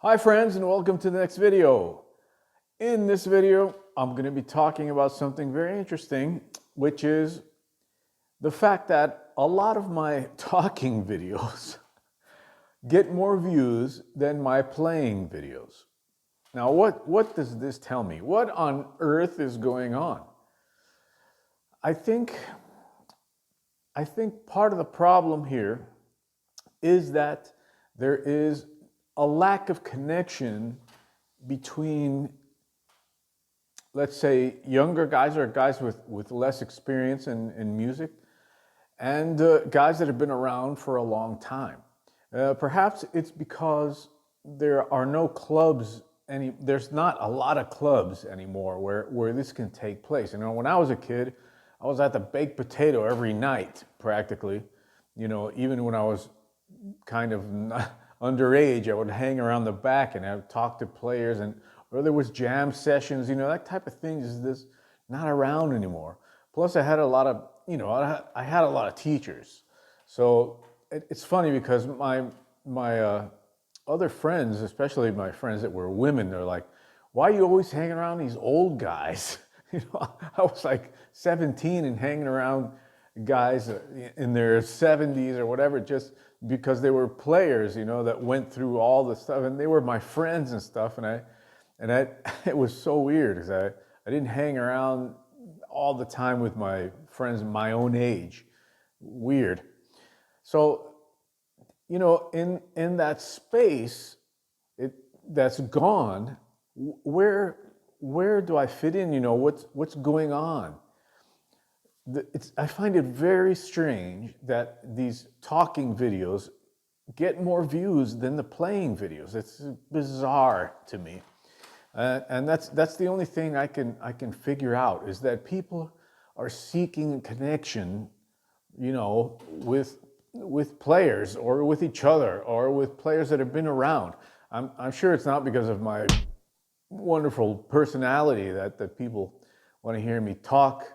Hi friends, and welcome to the next video. In this video, I'm going to be talking about something very interesting, which is the fact that a lot of my talking videos get more views than my playing videos. Now, what does this tell me? What on earth is going on? I think part of the problem here is that there is a lack of connection between, let's say, younger guys or guys with less experience in music and guys that have been around for a long time. Perhaps it's because there are no clubs there's not a lot of clubs anymore where this can take place. You know, when I was a kid, I was at the Baked Potato every night practically. You know, even when I was kind of underage, I would hang around the back and I would talk to players, or there was jam sessions, you know, that type of thing is this not around anymore. Plus I had a lot of, I had a lot of teachers. So it's funny because my other friends, especially my friends that were women, they're like, why are you always hanging around these old guys? You know, I was like 17 and hanging around guys in their 70s or whatever, just because they were players, you know, that went through all the stuff, and they were my friends and stuff. It was so weird because I didn't hang around all the time with my friends my own age. Weird. So, you know, in that space that's gone, where do I fit in? You know, what's going on? I find it very strange that these talking videos get more views than the playing videos. It's bizarre to me, and that's the only thing I can figure out, is that people are seeking connection, you know, with players or with each other or with players that have been around. I'm sure it's not because of my wonderful personality that people want to hear me talk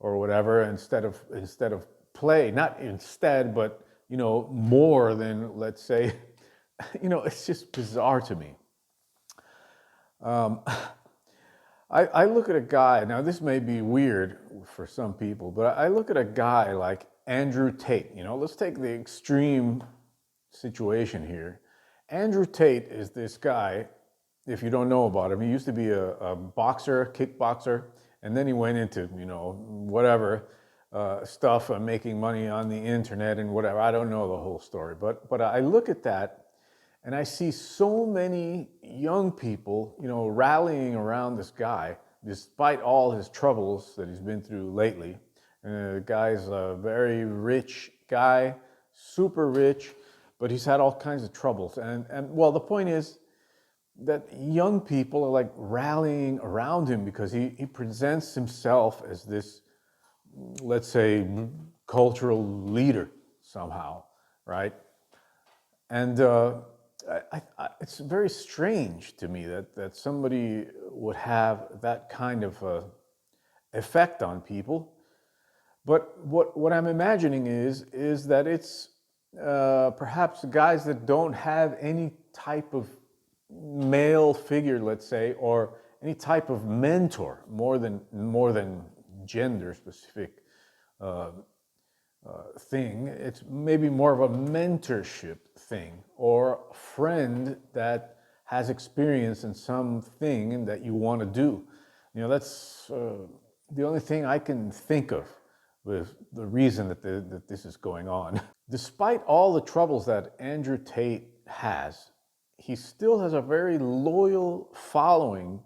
or whatever instead of play. Not instead, but you know, more than, let's say. You know, it's just bizarre to me. I look at a guy, now this may be weird for some people, but I look at a guy like Andrew Tate. You know, let's take the extreme situation here. Andrew Tate is this guy, if you don't know about him, he used to be a boxer, kickboxer, and then he went into, you know, whatever stuff, making money on the internet and whatever. I don't know the whole story, but I look at that and I see so many young people, you know, rallying around this guy, despite all his troubles that he's been through lately. The guy's a very rich guy, super rich, but he's had all kinds of troubles. And well, the point is that young people are like rallying around him because he presents himself as this, let's say, cultural leader somehow, right? And it's very strange to me that somebody would have that kind of effect on people. But what I'm imagining is that it's perhaps guys that don't have any type of male figure, let's say, or any type of mentor, more than gender specific thing. It's maybe more of a mentorship thing, or a friend that has experience in something that you want to do. You know, that's the only thing I can think of with the reason that this is going on. Despite all the troubles that Andrew Tate has, he still has a very loyal following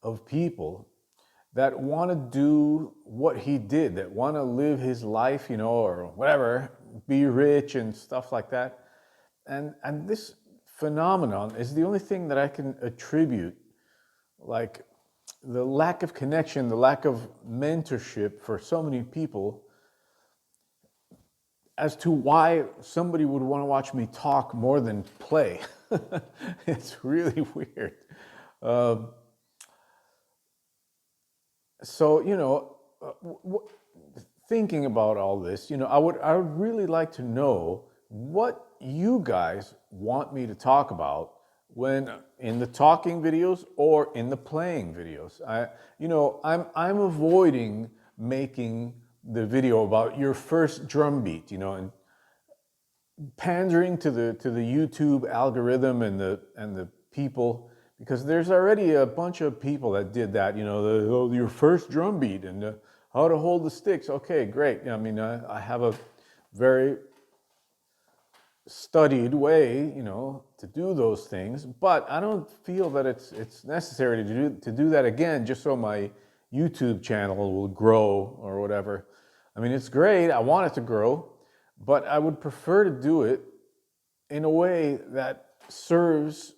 of people that want to do what he did, that want to live his life, you know, or whatever, be rich and stuff like that. And this phenomenon is the only thing that I can attribute, like the lack of connection, the lack of mentorship for so many people, as to why somebody would want to watch me talk more than play. It's really weird. So, you know, thinking about all this, you know, I would really like to know what you guys want me to talk about when in the talking videos or in the playing videos. I'm avoiding making the video about your first drum beat, and pandering to the YouTube algorithm and the people, because there's already a bunch of people that did that. Your first drum beat and how to hold the sticks. Okay, great. I mean, I have a very studied way, to do those things, but I don't feel that it's necessary to do that again just so my YouTube channel will grow or whatever. I mean, it's great. I want it to grow, but I would prefer to do it in a way that serves,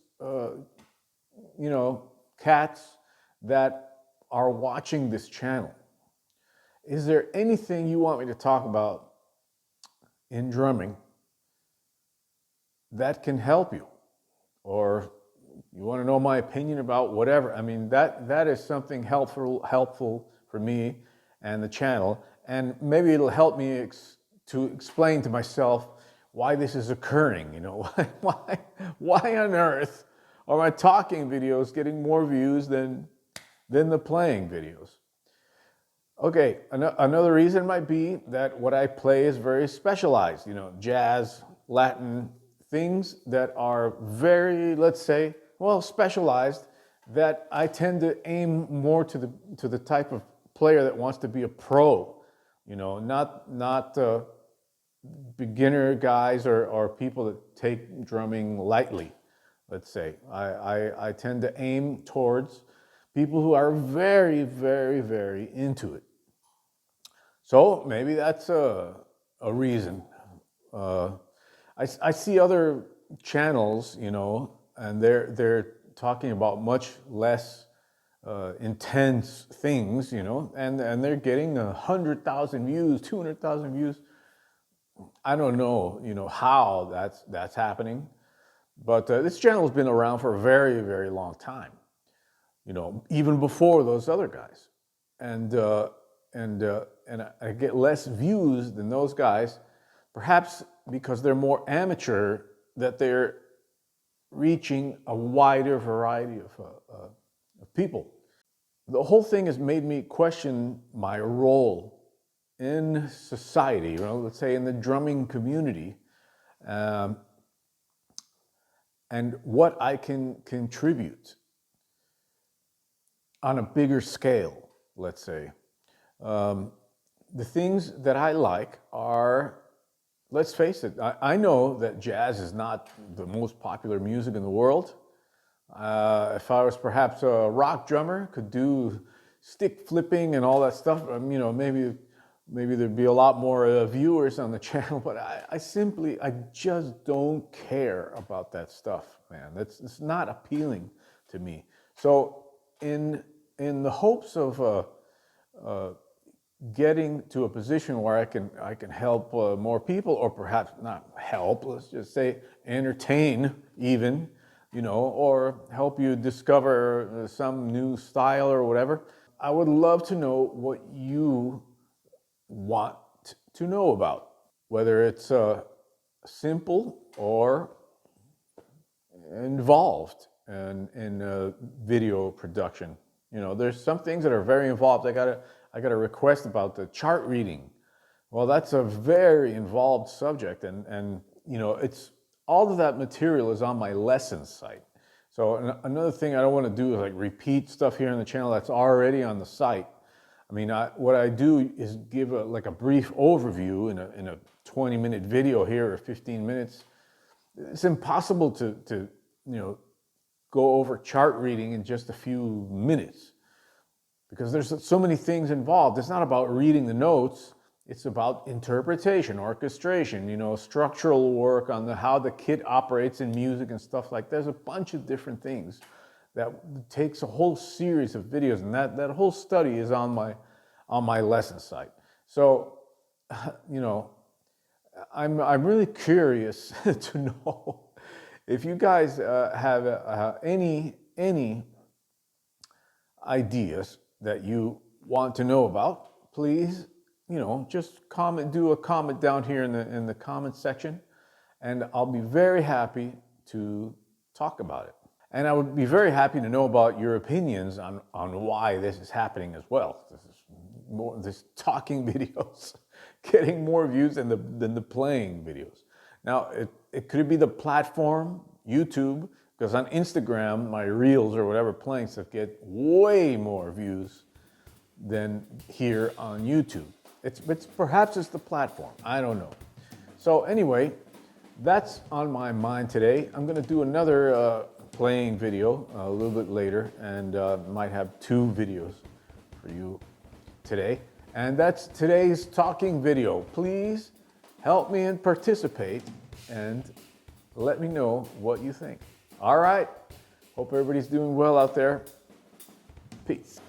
cats that are watching this channel. Is there anything you want me to talk about in drumming that can help you? Or you want to know my opinion about whatever? I mean, that is something helpful for me and the channel, and maybe it'll help me to explain to myself why this is occurring. Why on earth are my talking videos getting more views than the playing videos? Okay, another reason might be that what I play is very specialized, jazz, Latin, things that are very, let's say, specialized, that I tend to aim more to the type of player that wants to be a pro, not beginner guys or people that take drumming lightly, let's say. I tend to aim towards people who are very, very, very into it. So maybe that's a reason. I see other channels, and they're talking about much less intense things, and they're getting 100,000 views, 200,000 views. I don't know, how that's happening, but this channel has been around for a very, very long time, even before those other guys, and I get less views than those guys, perhaps because they're more amateur, that they're reaching a wider variety of people. The whole thing has made me question my role in society, let's say in the drumming community, and what I can contribute on a bigger scale, let's say. The things that I like are, let's face it, I know that jazz is not the most popular music in the world. If I was perhaps a rock drummer, could do stick flipping and all that stuff, maybe there'd be a lot more viewers on the channel, but I just don't care about that stuff, man. It's not appealing to me. So in the hopes of getting to a position where I can help more people, or perhaps not help, let's just say entertain even, or help you discover some new style or whatever, I would love to know what you want to know about, whether it's simple or involved in video production. There's some things that are very involved. I got a request about the chart reading. Well, that's a very involved subject, and it's all of that material is on my lessons site. So another thing I don't want to do is repeat stuff here on the channel that's already on the site. I mean, what I do is give a brief overview in a 20-minute video here, or 15 minutes. It's impossible to go over chart reading in just a few minutes, because there's so many things involved. It's not about reading the notes. It's about interpretation, orchestration, structural work on how the kit operates in music and stuff like that. There's a bunch of different things that takes a whole series of videos, and that whole study is on my lesson site. So, I'm really curious to know if you guys have any ideas that you want to know about. Please, just do a comment down here in the comment section, and I'll be very happy to talk about it. And I would be very happy to know about your opinions on why this is happening as well. This talking videos getting more views than the playing videos. Now, it could be the platform, YouTube, because on Instagram, my reels or whatever playing stuff get way more views than here on YouTube. It's perhaps it's the platform. I don't know. So anyway, that's on my mind today. I'm going to do another playing video a little bit later, and might have 2 videos for you today. And that's today's talking video. Please help me and participate and let me know what you think. All right. Hope everybody's doing well out there. Peace.